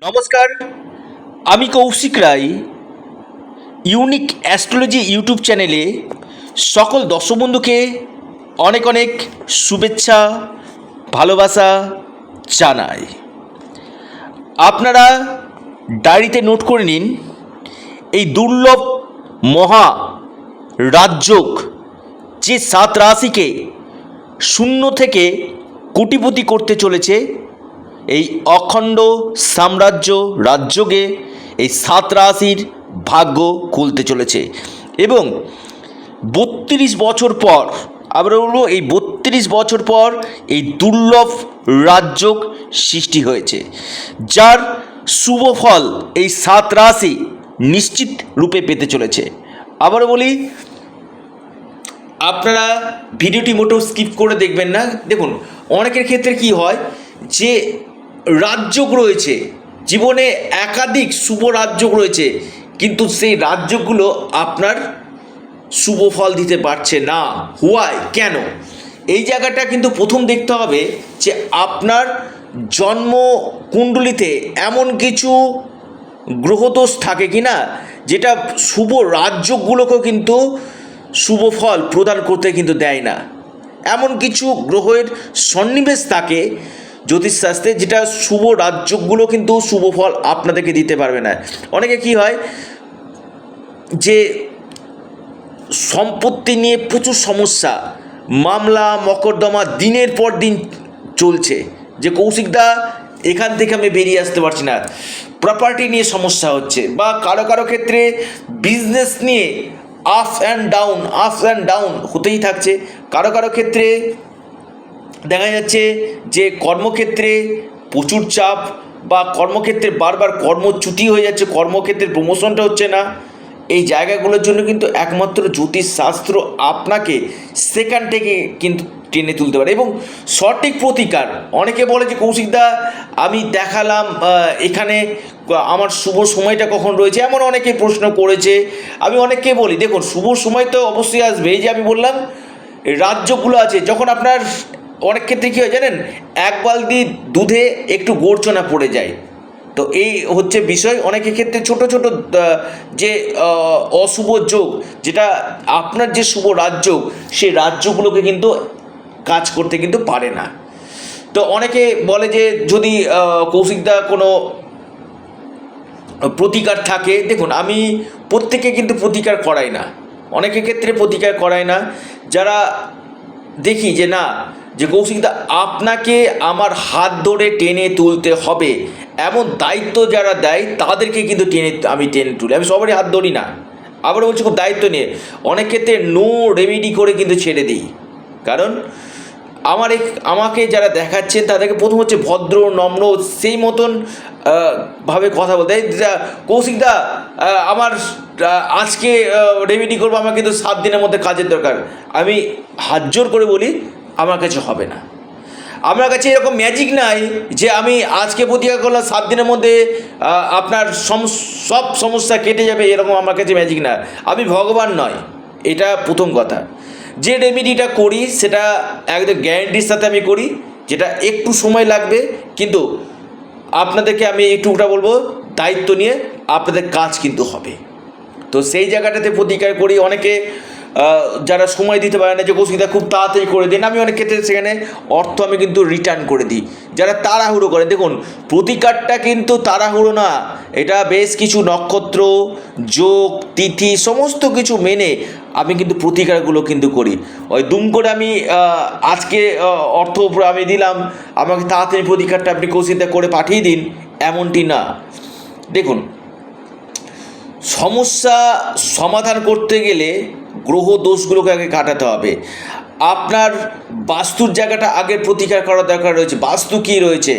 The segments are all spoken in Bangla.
নমস্কার, আমি কৌশিক রায়। ইউনিক অ্যাস্ট্রোলজি ইউটিউব চ্যানেলে সকল দর্শক বন্ধুকে অনেক অনেক শুভেচ্ছা, ভালোবাসা জানাই। আপনারা ডায়েরিতে নোট করে নিন, এই দুর্লভ মহা রাজযোগ যে 7 রাশিকে শূন্য থেকে কোটিপতি করতে চলেছে, এই অখণ্ড সাম্রাজ্য রাজযোগে এই 7 রাশির ভাগ্য খুলতে চলেছে এবং 32 বছর পর, আমরা বলবো এই 32 বছর পর এই দুর্লভ রাজযোগ সৃষ্টি হয়েছে, যার শুভ ফল এই 7 রাশি নিশ্চিত রূপে পেতে চলেছে। আবারও বলি, আপনারা ভিডিওটি মোটেও স্কিপ করে দেখবেন না। দেখুন, অনেকের ক্ষেত্রে কি হয় যে রাজযোগ রয়েছে, জীবনে একাধিক শুভ রাজযোগ রয়েছে, কিন্তু সেই রাজযোগগুলো আপনার শুভ ফল দিতে পারছে না। হোয়াই, কেন? এই জায়গাটা কিন্তু প্রথম দেখতে হবে যে আপনার জন্ম কুণ্ডলিতে এমন কিছু গ্রহদোষ থাকে কি না, যেটা শুভ রাজযোগগুলোকেও কিন্তু শুভ ফল প্রদান করতে কিন্তু দেয় না। এমন কিছু গ্রহের সন্নিবেশ থাকে জ্যোতিষশাস্ত্রে, যেটা শুভ রাজযোগগুলো কিন্তু শুভ ফল আপনাদেরকে দিতে পারবে না। অনেকে কি হয় যে সম্পত্তি নিয়ে প্রচুর সমস্যা, মামলা মকদ্দমা দিনের পর দিন চলছে, যে কৌশিকদা এখান থেকে আমি বেরিয়ে আসতে পারছি না, প্রপার্টি নিয়ে সমস্যা হচ্ছে, বা কারো কারো ক্ষেত্রে বিজনেস নিয়ে আপ অ্যান্ড ডাউন হতেই থাকছে। কারো কারো ক্ষেত্রে দেখা যাচ্ছে যে কর্মক্ষেত্রে প্রচুর চাপ, বা কর্মক্ষেত্রে বারবার কর্মচ্যুতি হয়ে যাচ্ছে, কর্মক্ষেত্রে প্রমোশনটা হচ্ছে না। এই জায়গাগুলোর জন্য কিন্তু একমাত্র জ্যোতিষশাস্ত্র আপনাকে সেখান থেকে কিন্তু টেনে তুলতে পারে। এবং সঠিক প্রতিকার, অনেকে বলে যে কৌশিকদা আমি দেখালাম এখানে আমার শুভ সময়টা কখন রয়েছে, এমন অনেকে প্রশ্ন করেছে। আমি অনেককে বলি, দেখুন শুভ সময় তো অবশ্যই আসবে। এই যে আমি বললাম রাজ্যগুলো আছে, যখন আপনার অনেক ক্ষেত্রে কী হয় জানেন, এক বালতি দুধে একটু গোরচনা পড়ে যায়, তো এই হচ্ছে বিষয়। অনেকের ক্ষেত্রে ছোট ছোট যে অশুভ যোগ, যেটা আপনার যে শুভ রাজযোগ, সেই রাজ্যগুলোকে কিন্তু কাজ করতে কিন্তু পারে না। তো অনেকে বলে যে যদি কৌশিকদা কোনো প্রতিকার থাকে, দেখুন আমি প্রত্যেকে কিন্তু প্রতিকার করাই না, অনেকের ক্ষেত্রে প্রতিকার করাই না। যারা দেখি যে না, যে কৌশিকদা আপনাকে আমার হাত ধরে টেনে তুলতে হবে, এমন দায়িত্ব যারা দেয় তাদেরকে কিন্তু আমি টেনে তুলি। আমি সবারই হাত ধরি না, আবার বলছি খুব দায়িত্ব নিয়ে। অনেক ক্ষেত্রে নো রেমেডি করে কিন্তু ছেড়ে দিই, কারণ আমাকে যারা দেখাচ্ছেন তাদেরকে প্রথম হচ্ছে ভদ্র নম্র সেই মতন ভাবে কথা বলতে। কৌশিকদা আমার আজকে রেমেডি করবো, আমার কিন্তু 7 দিনের মধ্যে কাজের দরকার। আমি হাত জোর করে বলি, আমার কাছে হবে না। আমার কাছে এরকম ম্যাজিক নাই যে আমি আজকে প্রতিকার করলাম 7 দিনের মধ্যে আপনার সব সমস্যা কেটে যাবে, এরকম আমার কাছে ম্যাজিক না। আমি ভগবান নয়, এটা প্রথম কথা। যে রেমেডিটা করি সেটা একদম গ্যারেন্টির সাথে আমি করি, যেটা একটু সময় লাগবে, কিন্তু আপনাদেরকে আমি একটুটা বলবো, দায়িত্ব নিয়ে আপনাদের কাজ কিন্তু হবে। তো সেই জায়গাটাতে প্রতিকার করি। অনেকে যারা সময় দিতে পারে না, যে কৌশিকদা খুব তাড়াতাড়ি করে দিন, আমি অনেক ক্ষেত্রে সেখানে অর্থ আমি কিন্তু রিটার্ন করে দিই। যারা তাড়াহুড়ো করে, দেখুন প্রতিকারটা কিন্তু তাড়াহুড়ো না, এটা বেশ কিছু নক্ষত্র যোগ তিথি সমস্ত কিছু মেনে আমি কিন্তু প্রতিকারগুলো কিন্তু করি। ওই দুম করে আমি আজকে অর্থ আমি দিলাম, আমাকে তাড়াতাড়ি প্রতিকারটা আপনি কৌশিকদা করে পাঠিয়ে দিন, এমনটি না। দেখুন, সমস্যা সমাধান করতে গেলে গ্রহ দোষগুলোকে আগে কাটাতে হবে। আপনার বাস্তুর জায়গাটা আগে প্রতিকার করার দরকার রয়েছে। বাস্তু কী রয়েছে,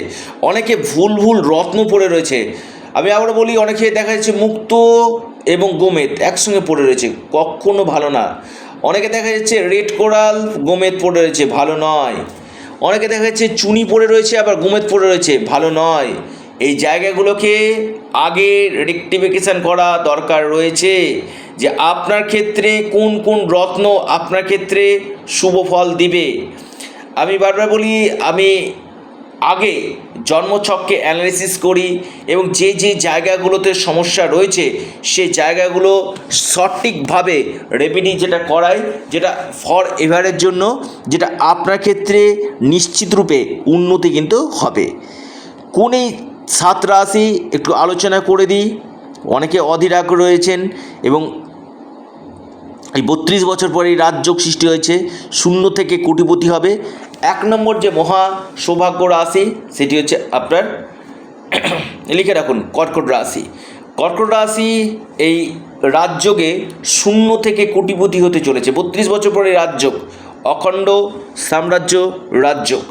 অনেকে ভুল রত্ন পড়ে রয়েছে। আমি আবার বলি, অনেকে দেখা যাচ্ছে মুক্ত এবং গোমেদ একসঙ্গে পড়ে রয়েছে, কখনো ভালো না। অনেকে দেখা যাচ্ছে রেড কোরাল গোমেদ পড়ে রয়েছে, ভালো নয়। অনেকে দেখা যাচ্ছে চুনি পড়ে রয়েছে, আবার গোমেদ পড়ে রয়েছে, ভালো নয়। এই জায়গাগুলোকে আগে রেকটিফিকেশান করা দরকার রয়েছে, যে আপনার ক্ষেত্রে কোন কোন রত্ন আপনার ক্ষেত্রে শুভ ফল দিবে। আমি বারবার বলি, আমি আগে জন্মছককে অ্যানালিসিস করি এবং যে যে জায়গাগুলোতে সমস্যা রয়েছে সেই জায়গাগুলো সঠিকভাবে রেমেডি যেটা করায়, যেটা ফর এভারের জন্য, যেটা আপনার ক্ষেত্রে নিশ্চিত রূপে উন্নতি কিন্তু হবে। কোন এই 7 রাশি একটু আলোচনা করে দিই। অনেকে অধীর রয়েছেন এবং এই 32 বছর পরে এই রাজযোগ সৃষ্টি হয়েছে, শূন্য থেকে কোটিপতি হবে। 1 নম্বর যে মহা সৌভাগ্য রাশি সেটি হচ্ছে আপনার লিখে রাখুন কর্কট রাশি। কর্কট রাশি এই রাজযোগে শূন্য থেকে কোটিপতি হতে চলেছে। 32 বছর পরে রাজযোগ, অখণ্ড সাম্রাজ্য রাজযোগ,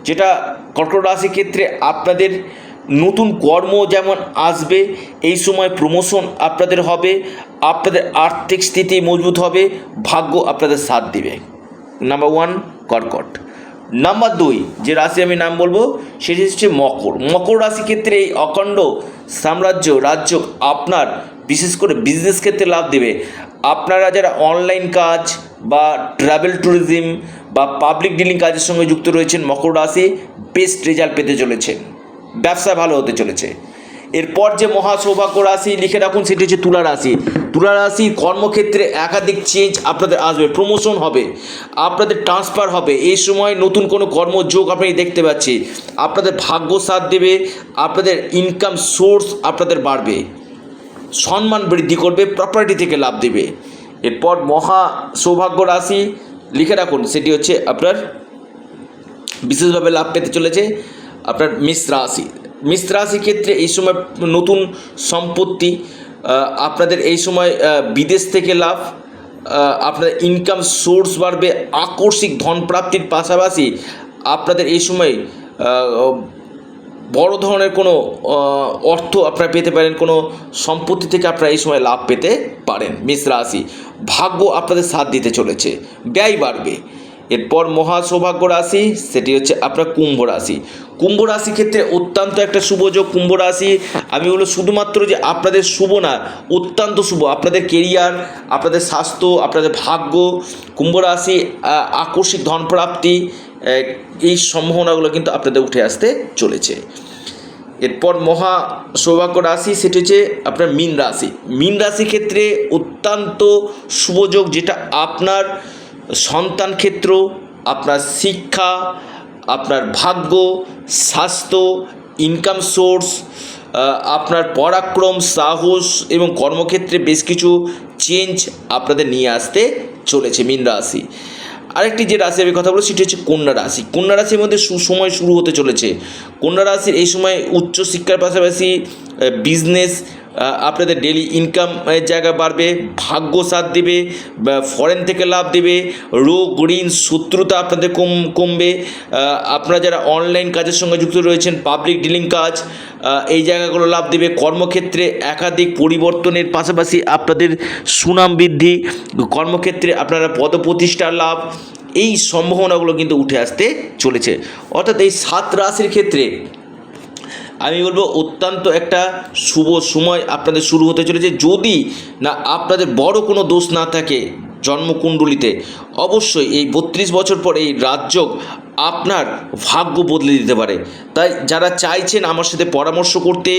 যেটা কর্কট রাশির ক্ষেত্রে আপনাদের নতুন কর্ম যেমন আসবে, এই সময় প্রমোশন আপনাদের হবে, আপনাদের আর্থিক স্থিতি মজবুত হবে, ভাগ্য আপনাদের সাথ দিবে। নাম্বার 1 কর্কট। নাম্বার 2 যে রাশি আমি নাম বলবো সেটি হচ্ছে মকর। মকর রাশি ক্ষেত্রে এই অখণ্ড সাম্রাজ্য রাজযোগ আপনার বিশেষ করে বিজনেস ক্ষেত্রে লাভ দেবে। আপনারা যারা অনলাইন কাজ বা ট্রাভেল ট্যুরিজম বা পাবলিক ডিলিং কাজের সঙ্গে যুক্ত রয়েছেন, মকর রাশি বেস্ট রেজাল্ট পেতে চলেছেন, ব্যবসা ভালো হতে চলেছে। এরপর যে মহা সৌভাগ্য রাশি লিখে রাখুন সেটি হচ্ছে তুলা রাশি। তুলা রাশি কর্মক্ষেত্রে একাধিক চেঞ্জ আপনাদের আসবে, প্রমোশন হবে, আপনাদের ট্রান্সফার হবে। এই সময় নতুন কোনো কর্মযোগ আপনি দেখতে পাচ্ছি, আপনাদের ভাগ্য সাথ দেবে, আপনাদের ইনকাম সোর্স আপনাদের বাড়বে, সম্মান বৃদ্ধি করবে, প্রপার্টি থেকে লাভ দেবে। এরপর মহা সৌভাগ্য রাশি লিখে রাখুন সেটি হচ্ছে আপনার বিশেষভাবে লাভ পেতে চলেছে আপনার মেষ রাশি। মেষ রাশির ক্ষেত্রে এই সময় নতুন সম্পত্তি, আপনাদের এই সময় বিদেশ থেকে লাভ, আপনাদের ইনকাম সোর্স বাড়বে, আকস্মিক ধন প্রাপ্তির পাশাপাশি আপনাদের এই সময় বড় ধরনের কোনো অর্থ আপনারা পেতে পারেন, কোনো সম্পত্তি থেকে আপনারা এই সময় লাভ পেতে পারেন। মেষ রাশি ভাগ্য আপনাদের সাথ দিতে চলেছে, ব্যয় বাড়বে। এরপর মহা সৌভাগ্য রাশি সেটি হচ্ছে আপনার কুম্ভ রাশি। কুম্ভ রাশির ক্ষেত্রে অত্যন্ত একটা শুভ যোগ। কুম্ভ রাশি আমি বলবো শুধুমাত্র যে আপনাদের শুভ না, অত্যন্ত শুভ। আপনাদের কেরিয়ার, আপনাদের স্বাস্থ্য, আপনাদের ভাগ্য, কুম্ভ রাশি আকস্মিক ধনপ্রাপ্তি, এই সম্ভাবনাগুলো কিন্তু আপনাদের উঠে আসতে চলেছে। এরপর মহা সৌভাগ্য রাশি সেটি হচ্ছে আপনার মীন রাশি। মীন রাশির ক্ষেত্রে অত্যন্ত শুভযোগ, যেটা আপনার সন্তান ক্ষেত্র, আপনার শিক্ষা, আপনার ভাগ্য, স্বাস্থ্য, ইনকাম সোর্স, আপনার পরাক্রম, সাহস এবং কর্মক্ষেত্রে বেশ কিছু চেঞ্জ আপনাদের নিয়ে আসতে চলেছে মীন রাশি। আরেকটি যে রাশি আমি কথা বলবো সেটি হচ্ছে কন্যা রাশি। কন্যা রাশির মধ্যে সুসময় শুরু হতে চলেছে। কন্যা রাশির এই সময় উচ্চশিক্ষার পাশাপাশি বিজনেস, আপনাদের ডেলি ইনকাম জায়গা বাড়বে, ভাগ্য সাথ দেবে, ফরেন থেকে লাভ দেবে, রোগ ঋণ শত্রুতা আপনাদের কমবে। আপনারা যারা অনলাইন কাজের সঙ্গে যুক্ত রয়েছেন, পাবলিক ডিলিং কাজ, এই জায়গাগুলো লাভ দেবে। কর্মক্ষেত্রে একাধিক পরিবর্তনের পাশাপাশি আপনাদের সুনাম বৃদ্ধি, কর্মক্ষেত্রে আপনারা পদপ্রতিষ্ঠার লাভ, এই সম্ভাবনাগুলো কিন্তু উঠে আসতে চলেছে। অর্থাৎ এই 7 রাশির ক্ষেত্রে আমি বলবো অত্যন্ত একটা শুভ সময় আপনাদের শুরু হতে চলেছে। যদি না আপনাদের বড় কোনো দোষ না থাকে জন্মকুণ্ডলিতে, অবশ্যই এই 32 বছর পর এই রাজযোগ আপনার ভাগ্য বদলে দিতে পারে। তাই যারা চাইছেন আমার সাথে পরামর্শ করতে,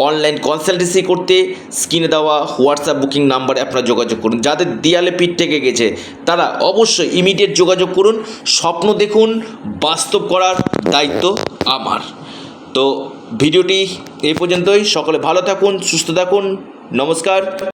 অনলাইন কনসালটেন্সি করতে, স্ক্রিনে দেওয়া হোয়াটসঅ্যাপ বুকিং নাম্বারে আপনারা যোগাযোগ করুন। যাদের দেয়ালে পিঠ থেকে গেছে তারা অবশ্যই ইমিডিয়েট যোগাযোগ করুন। স্বপ্ন দেখুন, বাস্তব করার দায়িত্ব আমার। তো ভিডিওটি এই পর্যন্তই। সকলে ভালো থাকুন, সুস্থ থাকুন, নমস্কার।